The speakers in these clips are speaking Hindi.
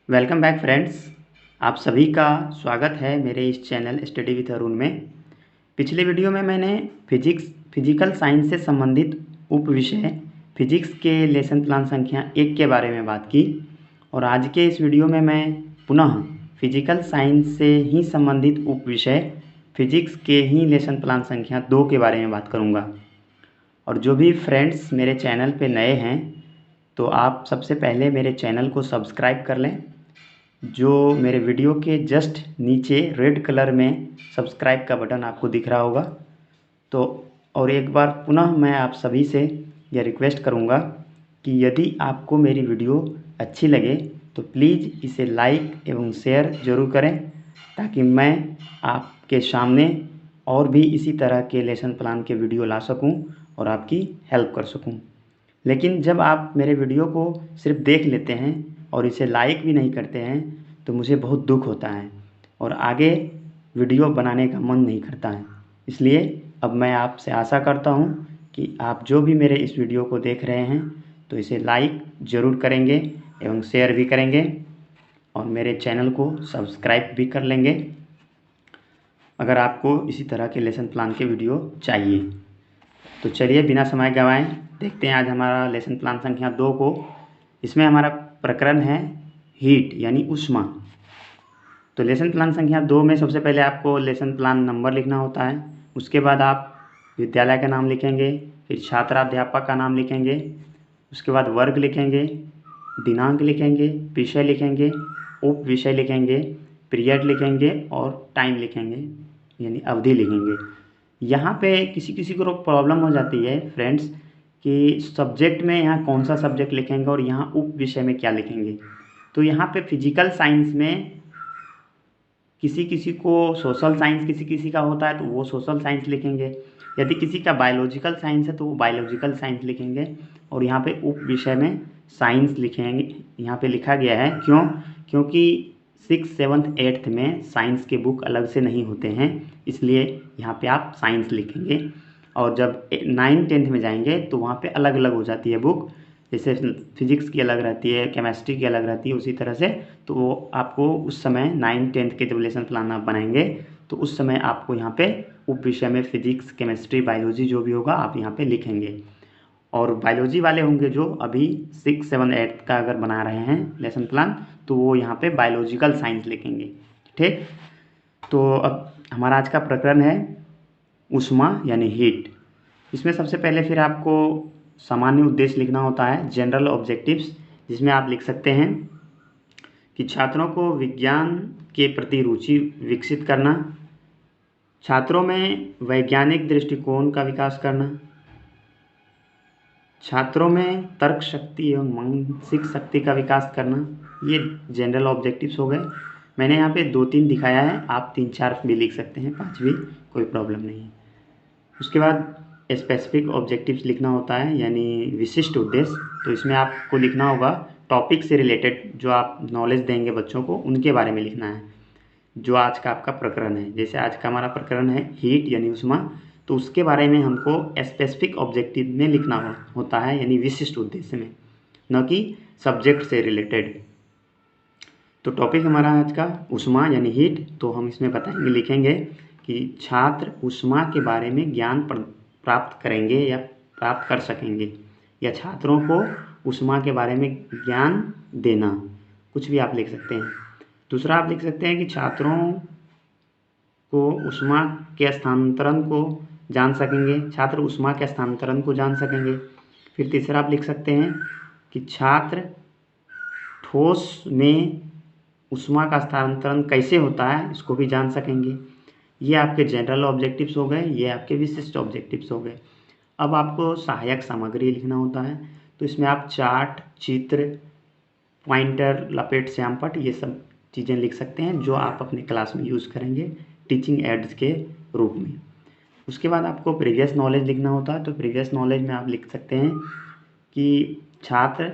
Welcome back friends. आप सभी का स्वागत है मेरे इस चैनल स्टडी विथ अरुण में। पिछले वीडियो में मैंने फिजिकल साइंस से संबंधित उप विषय फिजिक्स के लेसन प्लान संख्या 1 के बारे में बात की और आज के इस वीडियो में मैं पुनः फिजिकल साइंस से ही संबंधित उप विषय फिजिक्स के ही लेसन प्लान संख्या 2 के बारे में बात करूँगा। और जो भी फ्रेंड्स मेरे चैनल पे नए हैं तो आप सबसे पहले मेरे चैनल को सब्सक्राइब कर लें, जो मेरे वीडियो के जस्ट नीचे रेड कलर में सब्सक्राइब का बटन आपको दिख रहा होगा। तो और एक बार पुनः मैं आप सभी से यह रिक्वेस्ट करूंगा कि यदि आपको मेरी वीडियो अच्छी लगे तो प्लीज़ इसे लाइक एवं शेयर ज़रूर करें, ताकि मैं आपके सामने और भी इसी तरह के लेसन प्लान के वीडियो ला सकूं और आपकी हेल्प कर सकूं। लेकिन जब आप मेरे वीडियो को सिर्फ देख लेते हैं और इसे लाइक भी नहीं करते हैं तो मुझे बहुत दुख होता है और आगे वीडियो बनाने का मन नहीं करता है। इसलिए अब मैं आपसे आशा करता हूं कि आप जो भी मेरे इस वीडियो को देख रहे हैं तो इसे लाइक ज़रूर करेंगे एवं शेयर भी करेंगे और मेरे चैनल को सब्सक्राइब भी कर लेंगे अगर आपको इसी तरह के लेसन प्लान के वीडियो चाहिए। तो चलिए बिना समय गंवाएं देखते हैं आज हमारा लेसन प्लान संख्या 2 को। इसमें हमारा प्रकरण है हीट यानी ऊष्मा। तो लेसन प्लान संख्या 2 में सबसे पहले आपको लेसन प्लान नंबर लिखना होता है। उसके बाद आप विद्यालय का नाम लिखेंगे, फिर छात्राध्यापक का नाम लिखेंगे, उसके बाद वर्ग लिखेंगे, दिनांक लिखेंगे, विषय लिखेंगे, उप विषय लिखेंगे, पीरियड लिखेंगे और टाइम लिखेंगे यानी अवधि लिखेंगे। यहाँ पे किसी किसी को प्रॉब्लम हो जाती है फ्रेंड्स कि सब्जेक्ट में यहाँ कौन सा सब्जेक्ट लिखेंगे और यहाँ उप विषय में क्या लिखेंगे। तो यहाँ पे फिजिकल साइंस में किसी किसी को सोशल साइंस किसी किसी का होता है तो वो सोशल साइंस लिखेंगे, यदि किसी का बायोलॉजिकल साइंस है तो वो बायोलॉजिकल साइंस लिखेंगे और यहाँ पे उप विषय में साइंस लिखेंगे। यहाँ पे लिखा गया है क्योंकि 6th 7th 8th में साइंस के बुक अलग से नहीं होते हैं, इसलिए यहाँ पे आप साइंस लिखेंगे। और जब 9th 10th में जाएंगे तो वहाँ पे अलग अलग हो जाती है बुक, जैसे फिजिक्स की अलग रहती है, केमिस्ट्री की अलग रहती है, उसी तरह से तो वो आपको उस समय 9th 10th के जब लेसन प्लान आप बनाएंगे तो उस समय आपको यहाँ पे उप विषय में फिजिक्स केमिस्ट्री बायोलॉजी जो भी होगा आप यहाँ पे लिखेंगे। और बायोलॉजी वाले होंगे जो अभी 6 7 8 का अगर बना रहे हैं लेसन प्लान तो वो यहाँ पे बायोलॉजिकल साइंस लिखेंगे। ठीक, तो अब हमारा आज का प्रकरण है ऊष्मा यानी हीट। इसमें सबसे पहले फिर आपको सामान्य उद्देश्य लिखना होता है, जनरल ऑब्जेक्टिव्स, जिसमें आप लिख सकते हैं कि छात्रों को विज्ञान के प्रति रुचि विकसित करना, छात्रों में वैज्ञानिक दृष्टिकोण का विकास करना, छात्रों में तर्क शक्ति एवं मानसिक शक्ति का विकास करना। ये जनरल ऑब्जेक्टिव्स हो गए। मैंने यहाँ पे 2-3 दिखाया है, आप 3-4 भी लिख सकते हैं, 5 भी, कोई प्रॉब्लम नहीं है। उसके बाद स्पेसिफिक ऑब्जेक्टिव्स लिखना होता है यानी विशिष्ट उद्देश्य। तो इसमें आपको लिखना होगा टॉपिक से रिलेटेड जो आप नॉलेज देंगे बच्चों को उनके बारे में लिखना है, जो आज का आपका प्रकरण है। जैसे आज का हमारा प्रकरण है हीट यानी ऊष्मा, तो उसके बारे में हमको स्पेसिफिक ऑब्जेक्टिव में लिखना होता है यानी विशिष्ट उद्देश्य में, न कि सब्जेक्ट से रिलेटेड। तो टॉपिक हमारा आज का ऊष्मा यानी हीट। तो हम इसमें बताएंगे, लिखेंगे कि छात्र ऊष्मा के बारे में ज्ञान प्राप्त करेंगे या प्राप्त कर सकेंगे, या छात्रों को ऊष्मा के बारे में ज्ञान देना, कुछ भी आप लिख सकते हैं। दूसरा आप लिख सकते हैं कि छात्रों को ऊष्मा के स्थानांतरण को जान सकेंगे, छात्र ऊष्मा के स्थानांतरण को जान सकेंगे। फिर तीसरा आप लिख सकते हैं कि छात्र ठोस में ऊष्मा का स्थानांतरण कैसे होता है इसको भी जान सकेंगे। ये आपके जनरल ऑब्जेक्टिव्स हो गए, ये आपके विशिष्ट ऑब्जेक्टिव्स हो गए। अब आपको सहायक सामग्री लिखना होता है, तो इसमें आप चार्ट, चित्र, पॉइंटर, लपेट, श्यामपट्ट, ये सब चीज़ें लिख सकते हैं जो आप अपने क्लास में यूज़ करेंगे टीचिंग एड्स के रूप में। उसके बाद आपको प्रीवियस नॉलेज लिखना होता है। तो प्रीवियस नॉलेज में आप लिख सकते हैं कि छात्र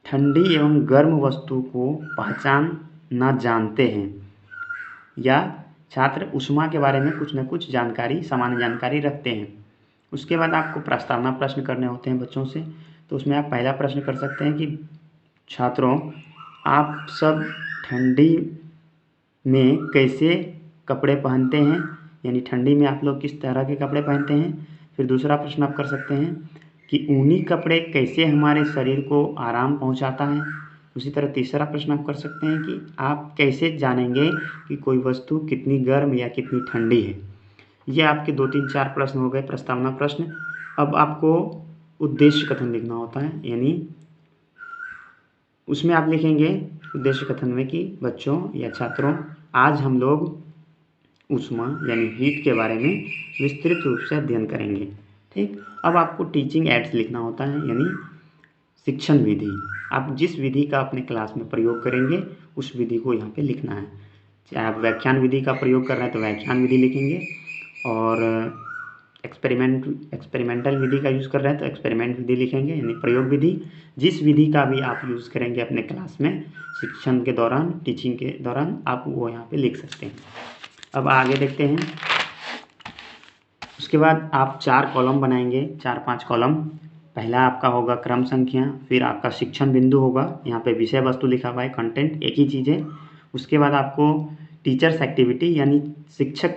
ठंडी एवं गर्म वस्तु को पहचानना जानते हैं, या छात्र ऊष्मा के बारे में कुछ न कुछ जानकारी, सामान्य जानकारी रखते हैं। उसके बाद आपको प्रस्तावना प्रश्न करने होते हैं बच्चों से। तो उसमें आप पहला प्रश्न कर सकते हैं कि छात्रों, आप सब ठंडी में कैसे कपड़े पहनते हैं, यानी ठंडी में आप लोग किस तरह के कपड़े पहनते हैं। फिर दूसरा प्रश्न आप कर सकते हैं कि ऊनी कपड़े कैसे हमारे शरीर को आराम पहुंचाता है। उसी तरह तीसरा प्रश्न आप कर सकते हैं कि आप कैसे जानेंगे कि कोई वस्तु कितनी गर्म या कितनी ठंडी है। ये आपके 2, 3, 4 प्रश्न हो गए प्रस्तावना प्रश्न। अब आपको उद्देश्य कथन लिखना होता है, यानी उसमें आप लिखेंगे उद्देश्य कथन में कि बच्चों या छात्रों, आज हम लोग ऊष्मा यानी हीट के बारे में विस्तृत रूप से अध्ययन करेंगे। ठीक, अब आपको टीचिंग एड्स लिखना होता है, यानी शिक्षण विधि। आप जिस विधि का अपने क्लास में प्रयोग करेंगे उस विधि को यहाँ पे लिखना है। चाहे आप व्याख्यान विधि का प्रयोग कर रहे हैं तो व्याख्यान विधि लिखेंगे, और एक्सपेरिमेंटल विधि का यूज़ कर रहे हैं तो एक्सपेरिमेंट विधि लिखेंगे, यानी प्रयोग विधि। जिस विधि का भी आप यूज़ करेंगे अपने क्लास में शिक्षण के दौरान, टीचिंग के दौरान, आप वो यहाँ पे लिख सकते हैं। अब आगे देखते हैं। उसके बाद आप 4 कॉलम बनाएंगे, 4-5 कॉलम। पहला आपका होगा क्रम संख्या, फिर आपका शिक्षण बिंदु होगा, यहाँ पे विषय वस्तु लिखा हुआ है, कंटेंट एक ही चीज़ है। उसके बाद आपको टीचर्स एक्टिविटी यानी शिक्षक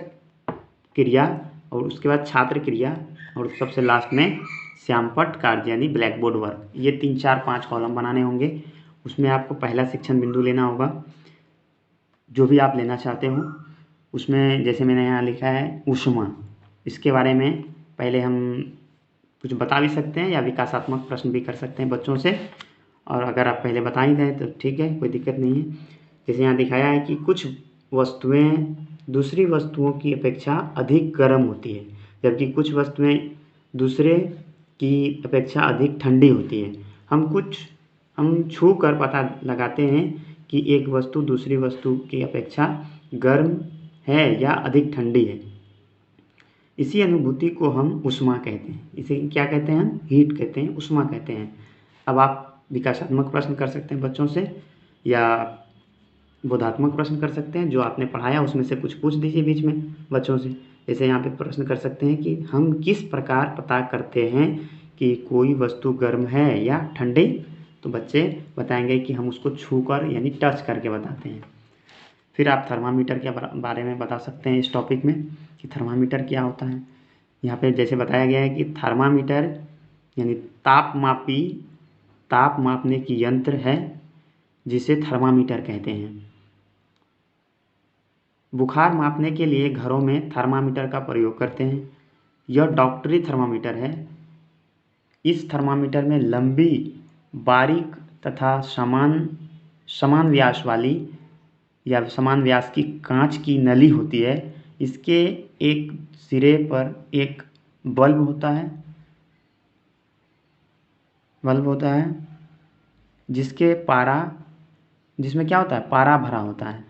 क्रिया, और उसके बाद छात्र क्रिया, और सबसे लास्ट में श्यामपट्ट कार्य यानी ब्लैक बोर्ड वर्क। ये 3, 4, 5 कॉलम बनाने होंगे। उसमें आपको पहला शिक्षण बिंदु लेना होगा, जो भी आप लेना चाहते हो। उसमें जैसे मैंने यहाँ लिखा है ऊष्मा, इसके बारे में पहले हम कुछ बता भी सकते हैं या विकासात्मक प्रश्न भी कर सकते हैं बच्चों से, और अगर आप पहले बता ही दें तो ठीक है, कोई दिक्कत नहीं है। जैसे यहाँ दिखाया है कि कुछ वस्तुएं दूसरी वस्तुओं की अपेक्षा अधिक गर्म होती है, जबकि कुछ वस्तुएं दूसरे की अपेक्षा अधिक ठंडी होती है। हम छू कर पता लगाते हैं कि एक वस्तु दूसरी वस्तु की अपेक्षा गर्म है या अधिक ठंडी है। इसी अनुभूति को हम ऊष्मा कहते हैं। इसे क्या कहते हैं? हम हीट कहते हैं, ऊष्मा कहते हैं। अब आप विकासात्मक प्रश्न कर सकते हैं बच्चों से, या बोधात्मक प्रश्न कर सकते हैं। जो आपने पढ़ाया उसमें से कुछ पूछ दीजिए बीच में बच्चों से। जैसे यहाँ पे प्रश्न कर सकते हैं कि हम किस प्रकार पता करते हैं कि कोई वस्तु गर्म है या ठंडी। तो बच्चे बताएंगे कि हम उसको छू कर यानी टच करके बताते हैं। फिर आप थर्मामीटर के बारे में बता सकते हैं इस टॉपिक में कि थर्मामीटर क्या होता है। यहाँ पे जैसे बताया गया है कि थर्मामीटर यानी ताप मापने की यंत्र है, जिसे थर्मामीटर कहते हैं। बुखार मापने के लिए घरों में थर्मामीटर का प्रयोग करते हैं। यह डॉक्टरी थर्मामीटर है। इस थर्मामीटर में लंबी, बारीक तथा समान व्यास वाली या समान व्यास की कांच की नली होती है। इसके एक सिरे पर एक बल्ब होता है जिसमें क्या होता है? पारा भरा होता है।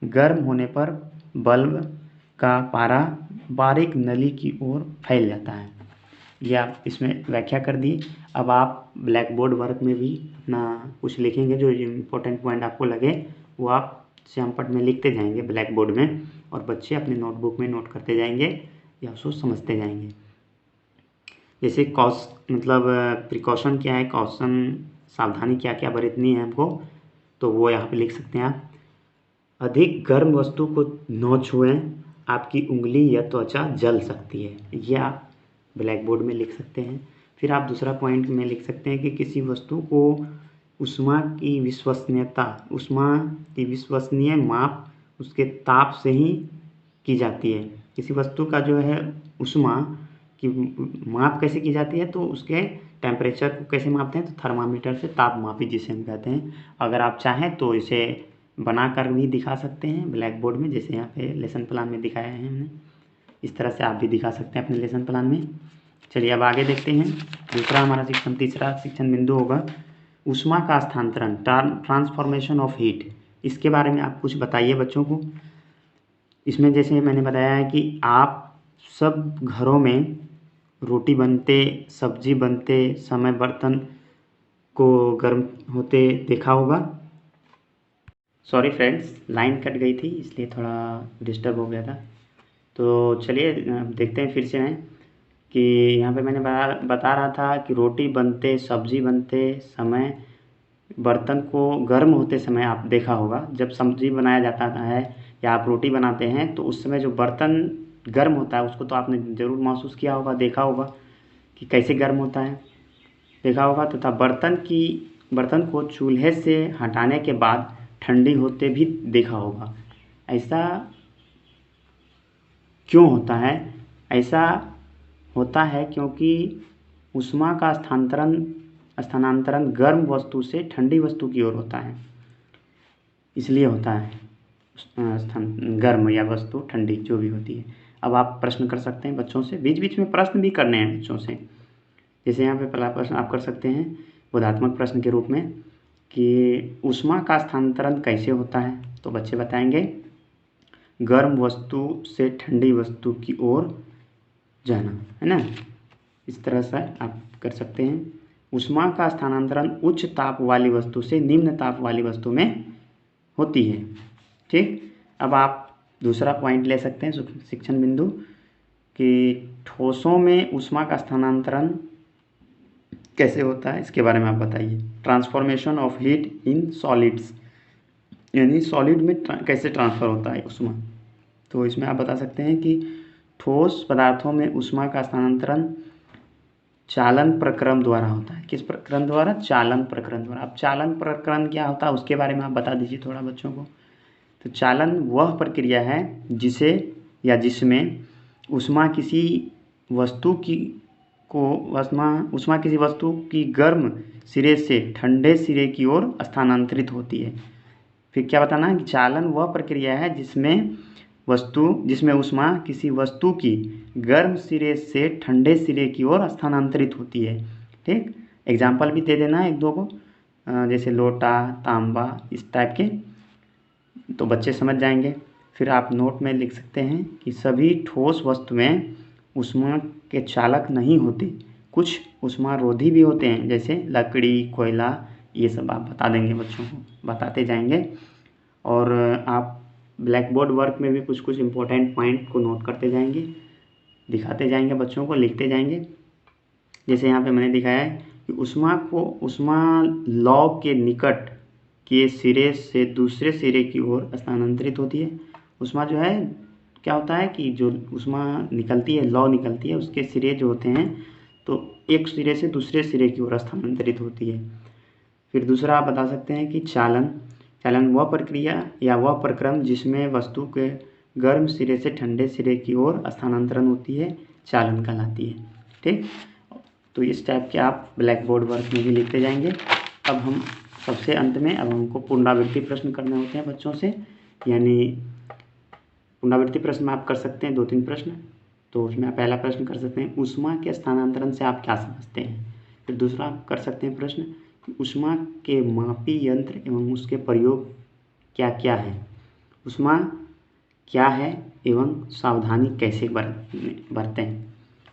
गर्म होने पर बल्ब का पारा बारीक नली की ओर फैल जाता है। ये आप इसमें व्याख्या कर दी। अब आप ब्लैक बोर्ड वर्क में भी अपना कुछ लिखेंगे, जो इम्पोर्टेंट पॉइंट आपको लगे वो आप श्यामपट्ट में लिखते जाएंगे ब्लैक बोर्ड में, और बच्चे अपने नोटबुक में नोट करते जाएंगे या उसको समझते जाएंगे। जैसे प्रिकॉशन क्या है, कॉशन सावधानी क्या क्या बरतनी है हमको, तो वो यहाँ पे लिख सकते हैं आप। अधिक गर्म वस्तु को न छुएं, आपकी उंगली या त्वचा जल सकती है। ये आप ब्लैक बोर्ड में लिख सकते हैं। फिर आप दूसरा पॉइंट में लिख सकते हैं कि किसी वस्तु को ऊष्मा की विश्वसनीय माप उसके ताप से ही की जाती है। किसी वस्तु का जो है ऊष्मा की माप कैसे की जाती है, तो उसके टेम्परेचर को कैसे मापते हैं, तो थर्मामीटर से तापमापी जिसे हम कहते हैं। अगर आप चाहें तो इसे बनाकर भी दिखा सकते हैं ब्लैक बोर्ड में, जैसे यहाँ पे लेसन प्लान में दिखाया है हमने। इस तरह से आप भी दिखा सकते हैं अपने लेसन प्लान में। चलिए अब आगे देखते हैं। तीसरा शिक्षण बिंदु होगा ऊष्मा का स्थानांतरण, ट्रांसफॉर्मेशन ऑफ हीट। इसके बारे में आप कुछ बताइए बच्चों को। इसमें जैसे मैंने बताया है कि आप सब घरों में रोटी बनते, सब्जी बनते समय बर्तन को गर्म होते देखा होगा। सॉरी फ्रेंड्स, लाइन कट गई थी इसलिए थोड़ा डिस्टर्ब हो गया था। तो चलिए देखते हैं फिर से हैं कि यहाँ पे मैंने बता रहा था कि रोटी बनते, सब्जी बनते समय बर्तन को गर्म होते समय आप देखा होगा, जब सब्जी बनाया जाता है या आप रोटी बनाते हैं तो उस समय जो बर्तन गर्म होता है उसको तो आपने ज़रूर महसूस किया होगा, देखा होगा कि कैसे गर्म होता है, देखा होगा। तथा बर्तन को चूल्हे से हटाने के बाद ठंडी होते भी देखा होगा। ऐसा क्यों होता है? ऐसा होता है क्योंकि ऊष्मा का स्थानांतरण गर्म वस्तु से ठंडी वस्तु की ओर होता है, इसलिए होता है गर्म या वस्तु ठंडी जो भी होती है। अब आप प्रश्न कर सकते हैं बच्चों से, बीच बीच में प्रश्न भी करने हैं बच्चों से। जैसे यहाँ पे पहला प्रश्न आप कर सकते हैं बोधात्मक प्रश्न के रूप में कि ऊष्मा का स्थानांतरण कैसे होता है, तो बच्चे बताएंगे गर्म वस्तु से ठंडी वस्तु की ओर जाना, है ना। इस तरह से आप कर सकते हैं। ऊष्मा का स्थानांतरण उच्च ताप वाली वस्तु से निम्न ताप वाली वस्तु में होती है। ठीक, अब आप दूसरा पॉइंट ले सकते हैं शिक्षण बिंदु कि ठोसों में ऊष्मा का स्थानांतरण कैसे होता है, इसके बारे में आप बताइए। Transformation of heat in solids, यानी सॉलिड में कैसे ट्रांसफ़र होता है ऊष्मा। तो इसमें आप बता सकते हैं कि ठोस पदार्थों में ऊष्मा का स्थानांतरण चालन प्रक्रम द्वारा होता है। किस प्रक्रम द्वारा? चालन प्रक्रम द्वारा। अब चालन प्रक्रम क्या होता है उसके बारे में आप बता दीजिए थोड़ा बच्चों को। तो चालन वह प्रक्रिया है जिसे या जिसमें ऊष्मा किसी वस्तु की गर्म सिरे से ठंडे सिरे की ओर स्थानांतरित होती है। फिर क्या बताना है कि चालन वह प्रक्रिया है जिसमें ऊष्मा किसी वस्तु की गर्म सिरे से ठंडे सिरे की ओर स्थानांतरित होती है। ठीक, एग्जाम्पल भी दे देना है एक दो को, जैसे लोटा, तांबा, इस टाइप के, तो बच्चे समझ जाएंगे। फिर आप नोट में लिख सकते हैं कि सभी ठोस वस्तुएं ऊष्मा के चालक नहीं होते, कुछ ऊष्मारोधी भी होते हैं, जैसे लकड़ी, कोयला, ये सब आप बता देंगे बच्चों को, बताते जाएंगे। और आप ब्लैक बोर्ड वर्क में भी कुछ कुछ इम्पोर्टेंट पॉइंट को नोट करते जाएंगे, दिखाते जाएंगे बच्चों को, लिखते जाएंगे। जैसे यहाँ पे मैंने दिखाया है कि ऊष्मा लौ के निकट के सिरे से दूसरे सिरे की ओर स्थानांतरित होती है। ऊष्मा जो है क्या होता है कि जो ऊष्मा निकलती है, लौ निकलती है, उसके सिरे जो होते हैं तो एक सिरे से दूसरे सिरे की ओर स्थानांतरित होती है। फिर दूसरा आप बता सकते हैं कि चालन वह प्रक्रिया या वह प्रक्रम जिसमें वस्तु के गर्म सिरे से ठंडे सिरे की ओर स्थानांतरण होती है, चालन कहलाती है। ठीक, तो इस टाइप के आप ब्लैक बोर्ड वर्क में भी लिखते जाएंगे। अब हम सबसे अंत में अब हमको पुनरावृत्ति प्रश्न करने होते हैं बच्चों से, यानी पुनरावृत्ति प्रश्न में आप कर सकते हैं 2-3 प्रश्न। तो उसमें आप पहला प्रश्न कर सकते हैं ऊष्मा के स्थानांतरण से आप क्या समझते हैं। फिर दूसरा आप कर सकते हैं प्रश्न ऊष्मा के मापी यंत्र एवं उसके प्रयोग क्या क्या है, ऊष्मा क्या है एवं सावधानी कैसे बरतें,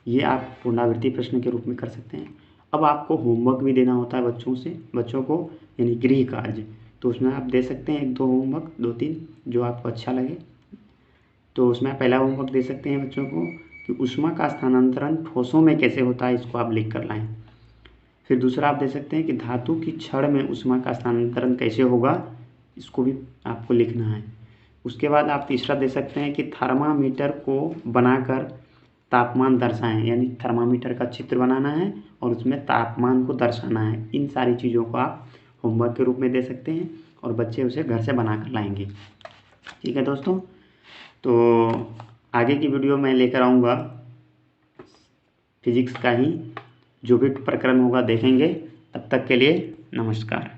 ये आप पुनरावृत्ति प्रश्न के रूप में कर सकते हैं। अब आपको होमवर्क भी देना होता है बच्चों को, यानी गृह कार्य। तो उसमें आप दे सकते हैं 1-2 होमवर्क, 2-3 जो आपको अच्छा लगे। तो उसमें पहला होमवर्क दे सकते हैं बच्चों को कि ऊष्मा का स्थानांतरण ठोसों में कैसे होता है, इसको आप लिख कर लाएं। फिर दूसरा आप दे सकते हैं कि धातु की छड़ में ऊष्मा का स्थानांतरण कैसे होगा, इसको भी आपको लिखना है। उसके बाद आप तीसरा दे सकते हैं कि थर्मामीटर को बनाकर तापमान दर्शाएं, यानी थर्मामीटर का चित्र बनाना है और उसमें तापमान को दर्शाना है। इन सारी चीज़ों को आप होमवर्क के रूप में दे सकते हैं और बच्चे उसे घर से बना कर लाएंगे। ठीक है दोस्तों, तो आगे की वीडियो मैं लेकर आऊँगा फिजिक्स का ही, जो भी प्रकरण होगा देखेंगे। तब तक के लिए नमस्कार।